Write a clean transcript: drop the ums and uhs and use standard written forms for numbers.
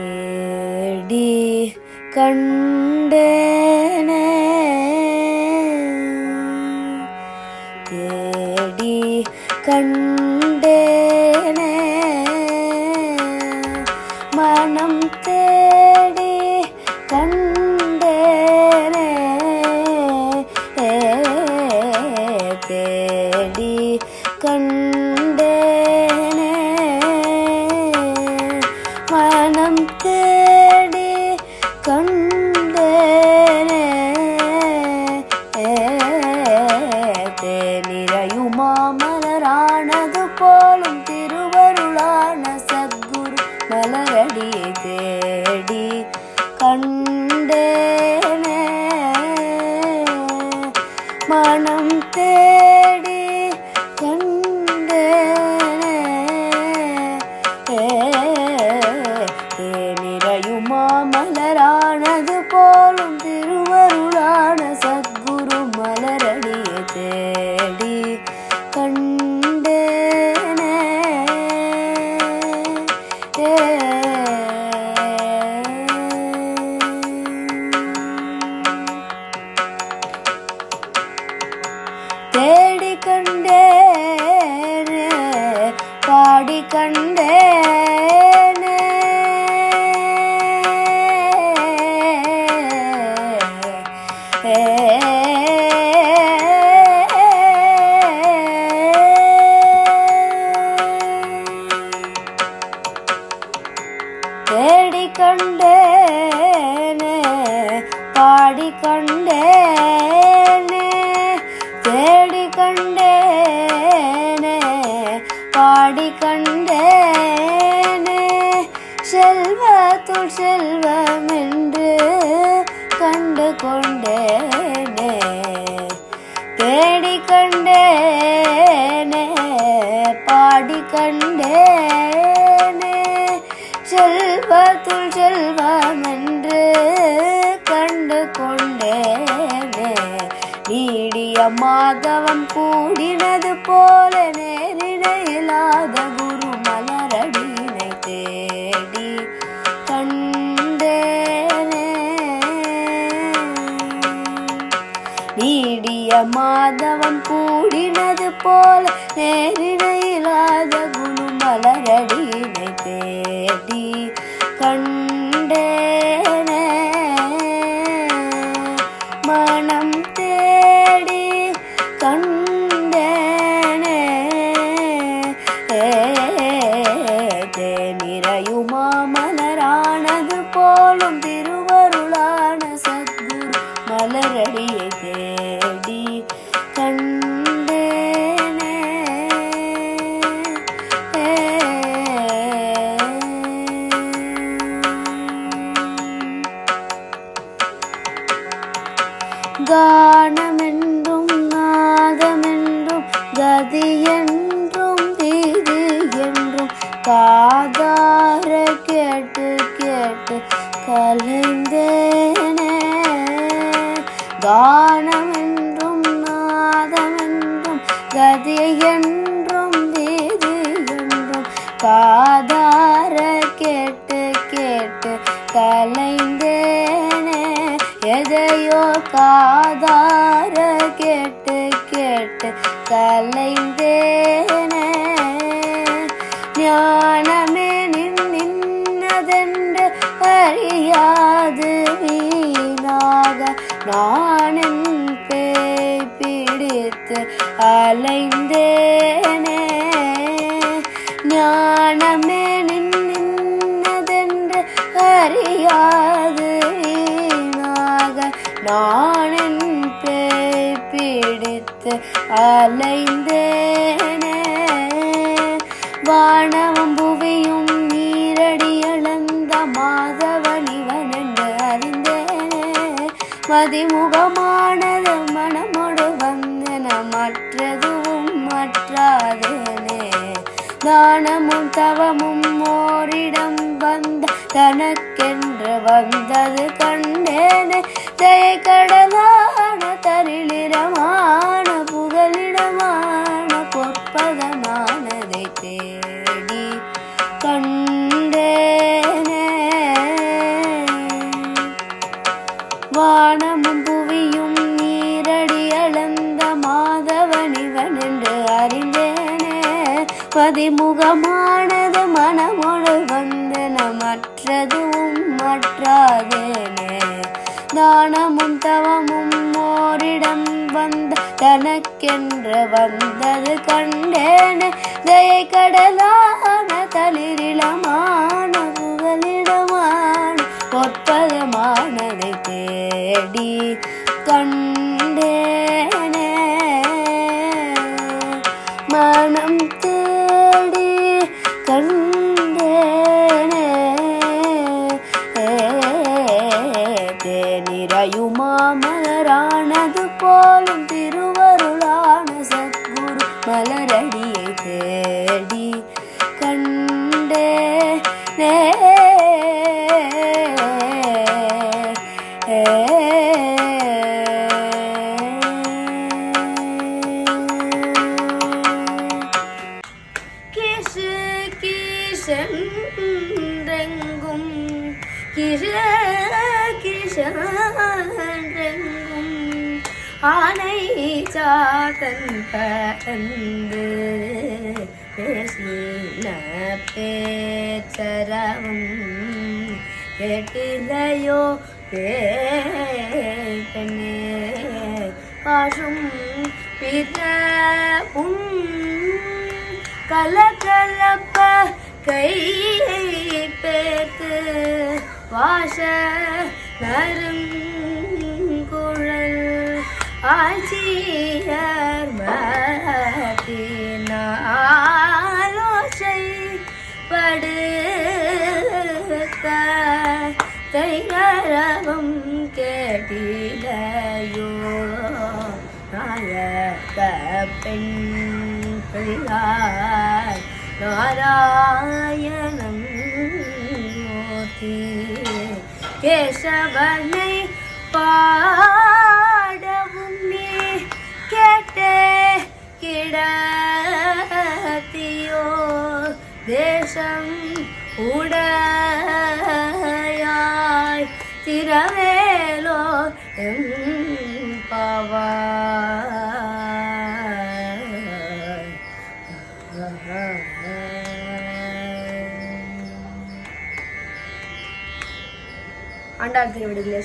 தேடி கண்டேனே தேடி கண்டேனே மனம் தேடி கண்டேனே தேடி கண்டேனே மனம் தேடி கண்டேனே தேனிரையுமா மலரானது போலும் திருவருளான சத்குரு மலரடியை தேடி கண்டேனே மனம் தேடி கண்டேனே தேனிரையுமா மலரானது போலும் திருவருளான சத்குரு மலரடியை தேடி கண்டேனே தேடி கண்டேனே பாடி கண்டேனே தேடி கண்டேனே பாடி கண்டேனே தேடி கண்டேனே பாடி கண்டேனே செல்வத்துள் செல்வம் என்று கண்டு கொண்டேனே தேடி கண்டேனே பாடி கண்டேனே செல்வத்துள் செல்வம் என்று கண்டு கொண்டேனே நீடிய மாதவம் கூடினது போல நேரிடையில்லாத குரு மலரடியினை தேடி கண்டேனே நீடிய மாதவம் கூடினது போல நேரிடையில்லாத குரு மலரடியினை தேடி கண்டேனே மனம் தேடி கண்டேனே தேனிரையுமா மலரானது போலும் திருவருளான சத்குரு மலரடியை தேடி கண்டேனே கானமென்றும் நாதமென்றும் கதி என்றும் தீது என்றும் காதார கேட்டு கேட்டு கலைந்தேனே கானமென்றும் நாதமென்றும் கதி என்றும் தீது என்றும் காதார கேட்டு கேட்டு கலைந்தேனே எதையோ காதார கேட்டு கேட்டு கலைந்தேனே ஞானமே நின்னதென்று அறியாது வீணாக நானென் பேய் பிடித்து அலைந்தேனே ஞானமே நின்னதென்று அறியாது நானென் பேய் பிடித்து அலைந்தேனே வானவம் புவியும் நீரடி அளந்த மாதவனிவன் என்று அறிந்தேனே மதிமுகமானது மனமோடு வந்தன மற்றதுவும் மற்றாதேனே தானமும் தவமும் ஓரிடம் வந்த தனக்கென்று வந்தது கண்டேனே தயை கடலான தரிளிடமான புகலிடமான பொற்பதமானதை தேடி கண்டேனே வானமும் புவியும் நீரடி அளந்த மாதவனிவன் என்று அறிந்தேனே. பதிமுகமானது மனமோடு வந்தன மற்றதுவும் மற்றாதேனே. தானமும் தவமும் ஓரிடம் வந்த தனக்கென்று வந்தது கண்டேனே. தயை கடலான தளிரிளமான புகலிடமான பொற்பதமானதை தேடி கண்டேனே. மனம் தேடி கண்டேனே. தேனிரையுமாமலரானது போலும் திருவருளான சத்குரு மலரடியை தேடி கண்டேனே. கிஷு கிஷெங்கும் கிஷெங்கும் ஆனை சாதன் பறந்து பேசின பேச்சரவும் கேட்டிலையோ பெண்ணே. காசும் பிறப்பும் கலகலப்ப கையை பேத்து வாச நறுங்குழல் ஆட்சியர் மத்தினாலோசை படுத்த தைரவம் கேட்டிலையோ நாயக பெண் பிள்ளாய் நாராயணம் மூர்த்தி. கேசவனை பாடவும் நீ கேட்டே கிடத்தியோ. தேசம் உடையாய் திரவேலோ எம்பவாய். ஆண்டாள் திருவடிகளே.